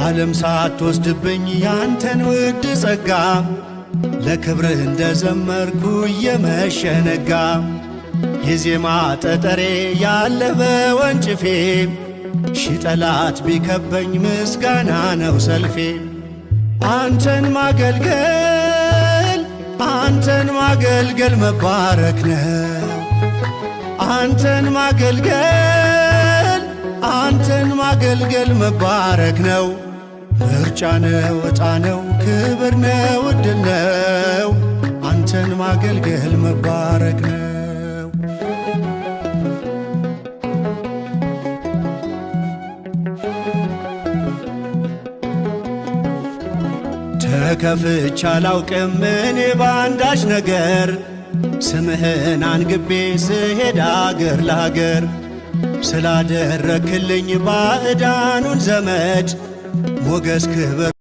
ዓለም ሳትወስድብኝ ያንተን ውድ ጸጋ ለክብርህ እንደዘመርኩ እየመሸ ነጋ። የዜማ ጠጠሬ ያለ በወንጭፌ ሺህ ጠላት ቢከበኝ ምስጋና ነው ሰልፌ። አንተን ማገልገል አንተን ማገልገል መባረክ ነው። አንተን ማገልገል አንተን ማገልገል መባረክ ነው። ምርጫ ነው ዕጣ ነው ክብር ነው ዕድል ነው። አንተን ማገልገል መባረክ ነው። ተከፍቼ አላውቅም እኔ በአንዳች ነገር ስምህን አንግቤ ስሄድ አገር ለአገር ስላደረክልኝ ባዕዳኑን ዘመድ ሞገስ ክብር